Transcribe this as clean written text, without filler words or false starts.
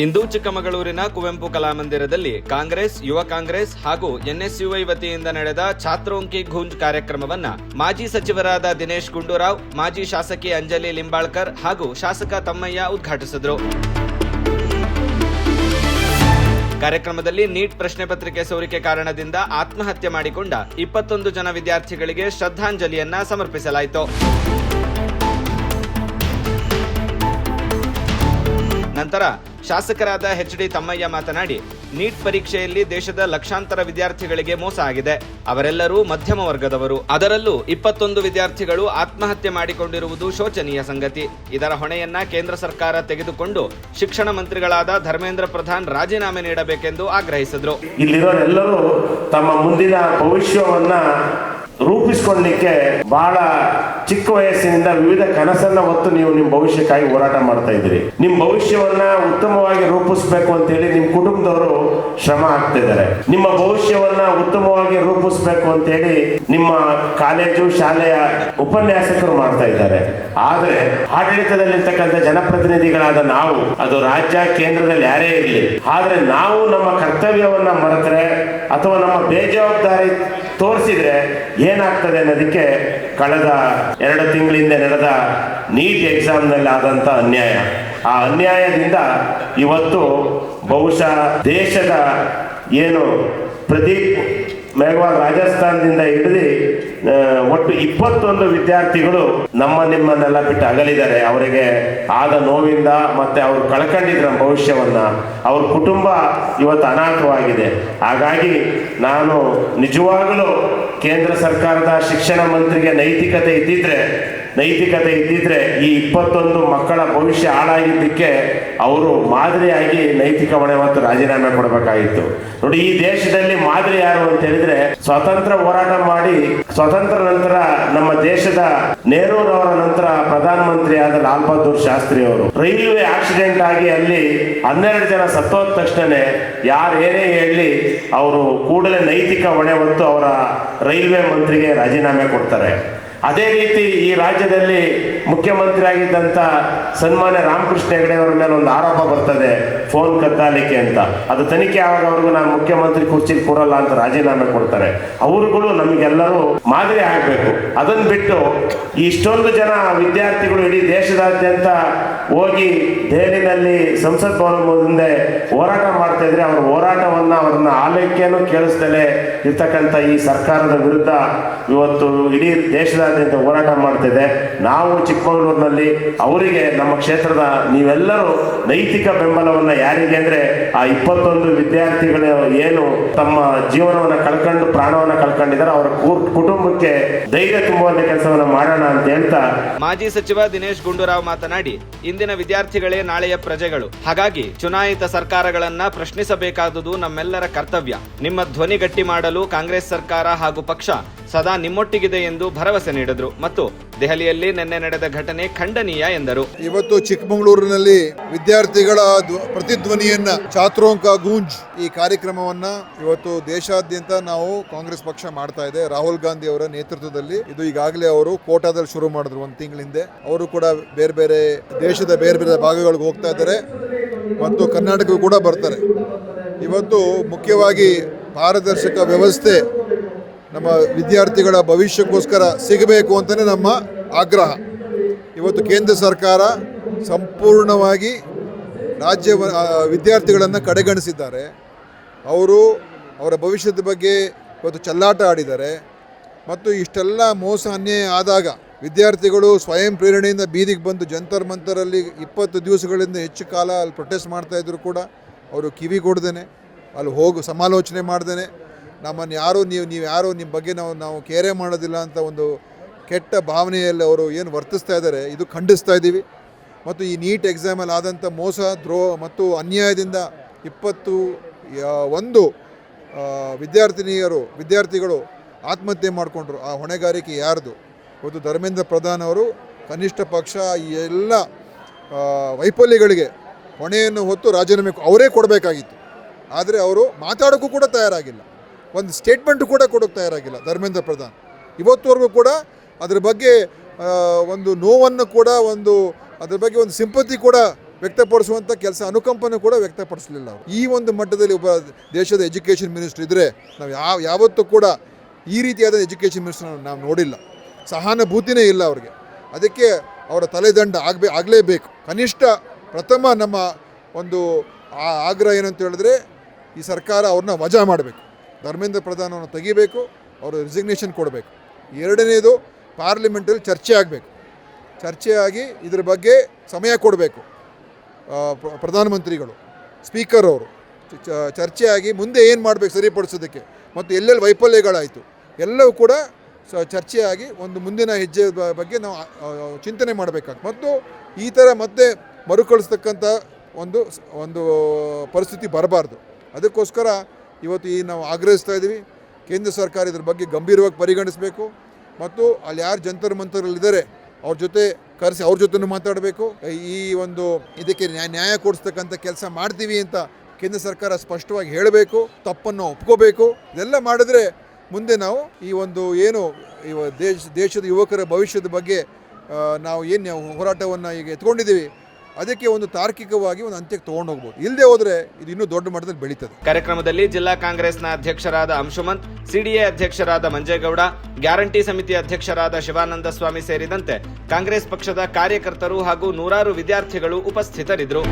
ಇಂದು ಚಿಕ್ಕಮಗಳೂರಿನ ಕುವೆಂಪು ಕಲಾಮಂದಿರದಲ್ಲಿ ಕಾಂಗ್ರೆಸ್, ಯುವ ಕಾಂಗ್ರೆಸ್ ಹಾಗೂ ಎನ್ಎಸ್ಯುಐ ವತಿಯಿಂದ ನಡೆದ ಛಾತ್ರೋಂಕಿ ಗೂಂಜ್ ಕಾರ್ಯಕ್ರಮವನ್ನ ಮಾಜಿ ಸಚಿವರಾದ ದಿನೇಶ್ ಗುಂಡೂರಾವ್, ಮಾಜಿ ಶಾಸಕಿ ಅಂಜಲಿ ಲಿಂಬಾಳ್ಕರ್ ಹಾಗೂ ಶಾಸಕ ತಮ್ಮಯ್ಯ ಉದ್ಘಾಟಿಸಿದರು. ಕಾರ್ಯಕ್ರಮದಲ್ಲಿ ನೀಟ್ ಪ್ರಶ್ನೆ ಪತ್ರಿಕೆ ಸೋರಿಕೆ ಕಾರಣದಿಂದ ಆತ್ಮಹತ್ಯೆ ಮಾಡಿಕೊಂಡ 21 ಜನ ವಿದ್ಯಾರ್ಥಿಗಳಿಗೆ ಶ್ರದ್ಧಾಂಜಲಿಯನ್ನ ಸಮರ್ಪಿಸಲಾಯಿತು. ನಂತರ ಶಾಸಕರಾದ ಎಚ್.ಡಿ. ತಮ್ಮಯ್ಯ ಮಾತನಾಡಿ, ನೀಟ್ ಪರೀಕ್ಷೆಯಲ್ಲಿ ದೇಶದ ಲಕ್ಷಾಂತರ ವಿದ್ಯಾರ್ಥಿಗಳಿಗೆ ಮೋಸ ಆಗಿದೆ. ಅವರೆಲ್ಲರೂ ಮಧ್ಯಮ ವರ್ಗದವರು. ಅದರಲ್ಲೂ 21 ವಿದ್ಯಾರ್ಥಿಗಳು ಆತ್ಮಹತ್ಯೆ ಮಾಡಿಕೊಂಡಿರುವುದು ಶೋಚನೀಯ ಸಂಗತಿ. ಇದರ ಹೊಣೆಯನ್ನ ಕೇಂದ್ರ ಸರ್ಕಾರ ತೆಗೆದುಕೊಂಡು ಶಿಕ್ಷಣ ಮಂತ್ರಿಗಳಾದ ಧರ್ಮೇಂದ್ರ ಪ್ರಧಾನ್ ರಾಜೀನಾಮೆ ನೀಡಬೇಕೆಂದು ಆಗ್ರಹಿಸಿದರು. ಇಲ್ಲಿರೋರೆಲ್ಲರೂ ತಮ್ಮ ಮುಂದಿನ ಭವಿಷ್ಯವನ್ನ ರೂಪಿಸಿಕೊಳ್ಳಲಿಕ್ಕೆ ಬಹಳ ಚಿಕ್ಕ ವಯಸ್ಸಿನಿಂದ ವಿವಿಧ ಕನಸನ್ನ ಹೊತ್ತು ನೀವು ನಿಮ್ಮ ಭವಿಷ್ಯಕ್ಕಾಗಿ ಹೋರಾಟ ಮಾಡ್ತಾ ಇದ್ದೀರಿ. ನಿಮ್ಮ ಭವಿಷ್ಯವನ್ನ ಉತ್ತಮವಾಗಿ ರೂಪಿಸಬೇಕು ಅಂತ ಹೇಳಿ ನಿಮ್ಮ ಕುಟುಂಬದವರು ಶ್ರಮ ಹಾಕ್ತಿದ್ದಾರೆ. ನಿಮ್ಮ ಭವಿಷ್ಯವನ್ನ ಉತ್ತಮವಾಗಿ ರೂಪಿಸಬೇಕು ಅಂತ ಹೇಳಿ ನಿಮ್ಮ ಕಾಲೇಜು ಶಾಲೆಯ ಉಪನ್ಯಾಸಕರು ಮಾಡ್ತಾ ಇದ್ದಾರೆ. ಆದ್ರೆ ಆಡಳಿತದಲ್ಲಿರ್ತಕ್ಕಂಥ ಜನಪ್ರತಿನಿಧಿಗಳಾದ ನಾವು, ಅದು ರಾಜ್ಯ ಕೇಂದ್ರದಲ್ಲಿ ಯಾರೇ ಇರಲಿ, ಆದ್ರೆ ನಾವು ನಮ್ಮ ಕರ್ತವ್ಯವನ್ನ ಮರೆತರೆ ಅಥವಾ ನಮ್ಮ ಬೇಜವಾಬ್ದಾರಿ ತೋರಿಸಿದ್ರೆ ಏನಾಗ್ತದೆ ಅನ್ನೋದಕ್ಕೆ ಕಳೆದ 2 ತಿಂಗಳಿಂದ ನಡೆದ ನೀಟ್ ಎಕ್ಸಾಮ್ನಲ್ಲಿ ಆದಂತ ಅನ್ಯಾಯ, ಆ ಅನ್ಯಾಯದಿಂದ ಇವತ್ತು ಬಹುಶಃ ದೇಶದ ಏನು ಪ್ರದೀಪ್ ಮೇಘವಾಲ್ ರಾಜಸ್ಥಾನದಿಂದ ಹಿಡಿದು ಒಟ್ಟು 21 ವಿದ್ಯಾರ್ಥಿಗಳು ನಿಮ್ಮನ್ನೆಲ್ಲ ಬಿಟ್ಟು ಅಗಲಿದ್ದಾರೆ. ಅವರಿಗೆ ಆದ ನೋವಿಂದ ಮತ್ತೆ ಅವರು ಕಳ್ಕೊಂಡಿದ್ರ ಭವಿಷ್ಯವನ್ನ, ಅವ್ರ ಕುಟುಂಬ ಇವತ್ತು ಅನಾಥವಾಗಿದೆ. ಹಾಗಾಗಿ ನಾನು ನಿಜವಾಗಲೂ ಕೇಂದ್ರ ಸರ್ಕಾರದ ಶಿಕ್ಷಣ ಮಂತ್ರಿಗೆ ನೈತಿಕತೆ ಇದ್ದಿದ್ರೆ ಈ 21 ಮಕ್ಕಳ ಭವಿಷ್ಯ ಹಾಳಾಗಿದ್ದಕ್ಕೆ ಅವರು ಮಾದರಿಯಾಗಿ ನೈತಿಕ ಹೊಣೆ ಮತ್ತು ರಾಜೀನಾಮೆ ಕೊಡಬೇಕಾಗಿತ್ತು. ನೋಡಿ, ಈ ದೇಶದಲ್ಲಿ ಮಾದರಿ ಯಾರು ಅಂತ ಹೇಳಿದ್ರೆ, ಸ್ವಾತಂತ್ರ್ಯ ಹೋರಾಟ ಮಾಡಿ ಸ್ವಾತಂತ್ರ್ಯ ನಂತರ ನಮ್ಮ ದೇಶದ ನೆಹರೂರವರ ನಂತರ ಪ್ರಧಾನಮಂತ್ರಿ ಆದ ಲಾಲ್ ಬಹದ್ದೂರ್ ಶಾಸ್ತ್ರಿ ಅವರು ರೈಲ್ವೆ ಆಕ್ಸಿಡೆಂಟ್ ಆಗಿ ಅಲ್ಲಿ 12 ಜನ ಸತ್ತೋದ ತಕ್ಷಣ ಯಾರು ಏನೇ ಹೇಳಿ ಅವರು ಕೂಡಲೇ ನೈತಿಕ ಹೊಣೆ ಹೊತ್ತು ಅವರ ರೈಲ್ವೆ ಮಂತ್ರಿಗೆ ರಾಜೀನಾಮೆ ಕೊಡ್ತಾರೆ. ಅದೇ ರೀತಿ ಈ ರಾಜ್ಯದಲ್ಲಿ ಮುಖ್ಯಮಂತ್ರಿ ಆಗಿದ್ದಂತ ಸನ್ಮಾನ್ಯ ರಾಮಕೃಷ್ಣ ಹೆಗಡೆ ಅವರ ಮೇಲೆ ಒಂದು ಆರೋಪ ಬರ್ತದೆ, ಫೋನ್ ಕದ್ದಾಲಿಕೆ ಅಂತ. ಅದು ತನಿಖೆ ಆಗೋವರೆಗೂ ನಾನು ಮುಖ್ಯಮಂತ್ರಿ ಕುರ್ಚಿಲಿ ಕೂರಲ್ಲ ಅಂತ ರಾಜೀನಾಮೆ ಕೊಡ್ತಾರೆ. ಅವರುಗಳು ನಮಗೆಲ್ಲರೂ ಮಾದರಿ ಆಗಬೇಕು. ಅದನ್ನು ಬಿಟ್ಟು ಇಷ್ಟೊಂದು ಜನ ವಿದ್ಯಾರ್ಥಿಗಳು ಇಡೀ ದೇಶದಾದ್ಯಂತ ಹೋಗಿ ದೆಹಲಿನಲ್ಲಿ ಸಂಸತ್ ಭವನ ಮುಂದೆ ಹೋರಾಟ ಮಾಡ್ತಾ ಇದ್ರೆ, ಅವರ ಹೋರಾಟವನ್ನ ಅವ್ರನ್ನ ಆಲೋಕ್ಯನೂ ಕೇಳಿಸ್ದಲೇ ಇರ್ತಕ್ಕಂಥ ಈ ಸರ್ಕಾರದ ವಿರುದ್ಧ ಇವತ್ತು ಇಡೀ ದೇಶದಾದ್ಯಂತ ಹೋರಾಟ ಮಾಡ್ತಿದೆ. ನಾವು ಚಿಕ್ಕಮಗಳೂರಿನಲ್ಲಿ ಅವರಿಗೆ, ನಮ್ಮ ಕ್ಷೇತ್ರದ ನೀವೆಲ್ಲರೂ ನೈತಿಕ ಬೆಂಬಲವನ್ನ ಯಾರಿಗೆ ಅಂದ್ರೆ ಆ 21 ವಿದ್ಯಾರ್ಥಿಗಳು ಏನು ತಮ್ಮ ಜೀವನವನ್ನ ಕಳ್ಕೊಂಡು ಪ್ರಾಣವನ್ನ ಕಳ್ಕೊಂಡಿದ್ದಾರೆ ಅವರ ಕುಟುಂಬಕ್ಕೆ ಧೈರ್ಯ ತುಂಬುವಂತ ಕೆಲಸವನ್ನ ಮಾಡೋಣ ಅಂತ ಹೇಳ್ತಾ ಮಾಜಿ ಸಚಿವ ದಿನೇಶ್ ಗುಂಡೂರಾವ್ ಮಾತನಾಡಿ, ಇಂದಿನ ವಿದ್ಯಾರ್ಥಿಗಳೇ ನಾಳೆಯ ಪ್ರಜೆಗಳು. ಹಾಗಾಗಿ ಚುನಾಯಿತ ಸರ್ಕಾರಗಳನ್ನ ಪ್ರಶ್ನಿಸಬೇಕಾದುದು ನಮ್ಮೆಲ್ಲರ ಕರ್ತವ್ಯ. ನಿಮ್ಮ ಧ್ವನಿ ಗಟ್ಟಿ ಮಾಡಲು ಕಾಂಗ್ರೆಸ್ ಸರ್ಕಾರ ಹಾಗೂ ಪಕ್ಷ ಸದಾ ನಿಮ್ಮೊಟ್ಟಿಗಿದೆ ಎಂದು ಭರವಸೆ ನೀಡಿದರು. ಮತ್ತು ದೆಹಲಿಯಲ್ಲಿ ನಿನ್ನೆ ನಡೆದ ಘಟನೆ ಖಂಡನೀಯ ಎಂದರು. ಇವತ್ತು ಚಿಕ್ಕಮಗಳೂರಿನಲ್ಲಿ ವಿದ್ಯಾರ್ಥಿಗಳ ಪ್ರತಿಧ್ವನಿಯನ್ನ ಛಾತ್ರೋಂಕ ಗೂಂಜ್ ಈ ಕಾರ್ಯಕ್ರಮವನ್ನ ಇವತ್ತು ದೇಶಾದ್ಯಂತ ನಾವು ಕಾಂಗ್ರೆಸ್ ಪಕ್ಷ ಮಾಡ್ತಾ ಇದೆ. ರಾಹುಲ್ ಗಾಂಧಿ ಅವರ ನೇತೃತ್ವದಲ್ಲಿ ಇದು ಈಗಾಗಲೇ ಅವರು ಕೋಟಾದಲ್ಲಿ ಶುರು ಮಾಡಿದ್ರು 1 ತಿಂಗಳ ಹಿಂದೆ. ಅವರು ಕೂಡ ಬೇರೆ ದೇಶದ ಬೇರೆ ಭಾಗಗಳಿಗೆ ಹೋಗ್ತಾ ಇದ್ದಾರೆ ಮತ್ತು ಕರ್ನಾಟಕಕ್ಕೂ ಕೂಡ ಬರ್ತಾರೆ. ಇವತ್ತು ಮುಖ್ಯವಾಗಿ ಪಾರದರ್ಶಕ ವ್ಯವಸ್ಥೆ ನಮ್ಮ ವಿದ್ಯಾರ್ಥಿಗಳ ಭವಿಷ್ಯಕ್ಕೋಸ್ಕರ ಸಿಗಬೇಕು ಅಂತಲೇ ನಮ್ಮ ಆಗ್ರಹ. ಇವತ್ತು ಕೇಂದ್ರ ಸರ್ಕಾರ ಸಂಪೂರ್ಣವಾಗಿ ವಿದ್ಯಾರ್ಥಿಗಳನ್ನು ಕಡೆಗಣಿಸಿದ್ದಾರೆ. ಅವರ ಭವಿಷ್ಯದ ಬಗ್ಗೆ ಇವತ್ತು ಚೆಲ್ಲಾಟ ಆಡಿದ್ದಾರೆ. ಮತ್ತು ಇಷ್ಟೆಲ್ಲ ಮೋಸ ಅನ್ಯಾಯ ಆದಾಗ ವಿದ್ಯಾರ್ಥಿಗಳು ಸ್ವಯಂ ಪ್ರೇರಣೆಯಿಂದ ಬೀದಿಗೆ ಬಂದು ಜಂತರ್ ಮಂತರಲ್ಲಿ 20 ದಿವಸಗಳಿಂದ ಹೆಚ್ಚು ಕಾಲ ಅಲ್ಲಿ ಪ್ರೊಟೆಸ್ಟ್ ಮಾಡ್ತಾಯಿದ್ರು ಕೂಡ ಅವರು ಕಿವಿ ಕೊಡ್ದೇನೆ, ಅಲ್ಲಿ ಸಮಾಲೋಚನೆ ಮಾಡ್ದೇನೆ, ನಮ್ಮನ್ನು ಯಾರು ನೀವು ಯಾರು ನಿಮ್ಮ ಬಗ್ಗೆ ನಾವು ಕೇರೆ ಮಾಡೋದಿಲ್ಲ ಅಂತ ಒಂದು ಕೆಟ್ಟ ಭಾವನೆಯಲ್ಲಿ ಅವರು ಏನು ವರ್ತಿಸ್ತಾ ಇದ್ದಾರೆ, ಇದು ಖಂಡಿಸ್ತಾ ಇದ್ದೀವಿ. ಮತ್ತು ಈ ನೀಟ್ ಎಕ್ಸಾಮಲ್ಲಿ ಆದಂಥ ಮೋಸ, ದ್ರೋಹ ಮತ್ತು ಅನ್ಯಾಯದಿಂದ 21 ವಿದ್ಯಾರ್ಥಿಗಳು ಆತ್ಮಹತ್ಯೆ ಮಾಡಿಕೊಂಡ್ರು. ಆ ಹೊಣೆಗಾರಿಕೆ ಯಾರ್ದು? ಇವತ್ತು ಧರ್ಮೇಂದ್ರ ಪ್ರಧಾನ್ ಅವರು ಕನಿಷ್ಠ ಪಕ್ಷ ಈ ಎಲ್ಲ ವೈಫಲ್ಯಗಳಿಗೆ ಹೊಣೆಯನ್ನು ಹೊತ್ತು ರಾಜೀನಾಮೆ ಅವರೇ ಕೊಡಬೇಕಾಗಿತ್ತು. ಆದರೆ ಅವರು ಮಾತಾಡೋಕ್ಕೂ ಕೂಡ ತಯಾರಾಗಿಲ್ಲ, ಒಂದು ಸ್ಟೇಟ್ಮೆಂಟ್ ಕೂಡ ಕೊಡೋಕ್ಕೆ ತಯಾರಾಗಿಲ್ಲ ಧರ್ಮೇಂದ್ರ ಪ್ರಧಾನ್. ಇವತ್ತುವರೆಗೂ ಕೂಡ ಅದ್ರ ಬಗ್ಗೆ ಒಂದು ನೋವನ್ನು ಕೂಡ ಅದ್ರ ಬಗ್ಗೆ ಒಂದು ಸಿಂಪತಿ ಕೂಡ ವ್ಯಕ್ತಪಡಿಸುವಂಥ ಕೆಲಸ ಅನುಕಂಪನೂ ಕೂಡ ವ್ಯಕ್ತಪಡಿಸಲಿಲ್ಲ ಅವರು. ಈ ಒಂದು ಮಟ್ಟದಲ್ಲಿ ಒಬ್ಬ ದೇಶದ ಎಜುಕೇಷನ್ ಮಿನಿಸ್ಟರ್ ಇದ್ದರೆ ನಾವು ಯಾವತ್ತೂ ಕೂಡ ಈ ರೀತಿಯಾದ ಎಜುಕೇಷನ್ ಮಿನಿಸ್ಟರ್ ನಾವು ನೋಡಿಲ್ಲ. ಸಹಾನುಭೂತಿನೇ ಇಲ್ಲ ಅವ್ರಿಗೆ. ಅದಕ್ಕೆ ಅವರ ತಲೆದಂಡ ಆಗಲೇಬೇಕು. ಕನಿಷ್ಠ ಪ್ರಥಮ ನಮ್ಮ ಒಂದು ಆಗ್ರಹ ಏನಂತ ಹೇಳಿದ್ರೆ ಈ ಸರ್ಕಾರ ಅವ್ರನ್ನ ವಜಾ ಮಾಡಬೇಕು, ಧರ್ಮೇಂದ್ರ ಪ್ರಧಾನವನ್ನು ತೆಗಿಬೇಕು, ಅವರು ರಿಸಿಗ್ನೇಷನ್ ಕೊಡಬೇಕು. ಎರಡನೇದು ಪಾರ್ಲಿಮೆಂಟಲ್ಲಿ ಚರ್ಚೆ ಆಗಬೇಕು. ಚರ್ಚೆಯಾಗಿ ಇದ್ರ ಬಗ್ಗೆ ಸಮಯ ಕೊಡಬೇಕು. ಪ್ರಧಾನಮಂತ್ರಿಗಳು, ಸ್ಪೀಕರ್ ಅವರು ಚರ್ಚೆಯಾಗಿ ಮುಂದೆ ಏನು ಮಾಡಬೇಕು ಸರಿಪಡಿಸೋದಕ್ಕೆ ಮತ್ತು ಎಲ್ಲೆಲ್ಲಿ ವೈಫಲ್ಯಗಳಾಯಿತು ಎಲ್ಲವೂ ಕೂಡ ಚರ್ಚೆಯಾಗಿ ಒಂದು ಮುಂದಿನ ಹೆಜ್ಜೆ ಬಗ್ಗೆ ನಾವು ಚಿಂತನೆ ಮಾಡಬೇಕಾಗ್ತದೆ. ಮತ್ತು ಈ ಥರ ಮತ್ತೆ ಮರುಕಳಿಸ್ತಕ್ಕಂಥ ಒಂದು ಪರಿಸ್ಥಿತಿ ಬರಬಾರ್ದು. ಅದಕ್ಕೋಸ್ಕರ ಇವತ್ತು ನಾವು ಆಗ್ರಹಿಸ್ತಾ ಇದ್ದೀವಿ, ಕೇಂದ್ರ ಸರ್ಕಾರ ಇದ್ರ ಬಗ್ಗೆ ಗಂಭೀರವಾಗಿ ಪರಿಗಣಿಸಬೇಕು ಮತ್ತು ಅಲ್ಲಿ ಯಾರು ಜಂತರ್ ಮಂತರಲ್ಲಿದ್ದಾರೆ ಅವ್ರ ಜೊತೆ ಕರೆಸಿ ಅವ್ರ ಜೊತೆನೂ ಮಾತಾಡಬೇಕು. ಈ ಒಂದು ಇದಕ್ಕೆ ನ್ಯಾಯ ಕೊಡಿಸ್ತಕ್ಕಂಥ ಕೆಲಸ ಮಾಡ್ತೀವಿ ಅಂತ ಕೇಂದ್ರ ಸರ್ಕಾರ ಸ್ಪಷ್ಟವಾಗಿ ಹೇಳಬೇಕು, ತಪ್ಪನ್ನು ಒಪ್ಕೋಬೇಕು. ಇದೆಲ್ಲ ಮಾಡಿದ್ರೆ ಮುಂದೆ ನಾವು ಈ ಒಂದು ಏನು ದೇಶದ ಯುವಕರ ಭವಿಷ್ಯದ ಬಗ್ಗೆ ನಾವು ಏನು ಹೋರಾಟವನ್ನು ಈಗ ಎತ್ಕೊಂಡಿದ್ದೀವಿ ಅದಕ್ಕೆ ಒಂದು ತಾರ್ಕಿಕವಾಗಿ ಒಂದು ಅಂತ್ಯಕ್ಕೆ ತೊಗೊಂಡು ಹೋಗ್ಬೋದು. ಇಲ್ಲದೆ ಹೋದರೆ ಇದು ಇನ್ನೂ ದೊಡ್ಡ ಮಟ್ಟದಲ್ಲಿ ಬೆಳೀತದೆ. ಕಾರ್ಯಕ್ರಮದಲ್ಲಿ ಜಿಲ್ಲಾ ಕಾಂಗ್ರೆಸ್ನ ಅಧ್ಯಕ್ಷರಾದ ಅಂಶುಮಂತ್, ಸಿಡಿಎ ಅಧ್ಯಕ್ಷರಾದ ಮಂಜೇಗೌಡ, ಗ್ಯಾರಂಟಿ ಸಮಿತಿ ಅಧ್ಯಕ್ಷರಾದ ಶಿವಾನಂದ ಸ್ವಾಮಿ ಸೇರಿದಂತೆ ಕಾಂಗ್ರೆಸ್ ಪಕ್ಷದ ಕಾರ್ಯಕರ್ತರು ಹಾಗೂ ನೂರಾರು ವಿದ್ಯಾರ್ಥಿಗಳು ಉಪಸ್ಥಿತರಿದ್ದರು.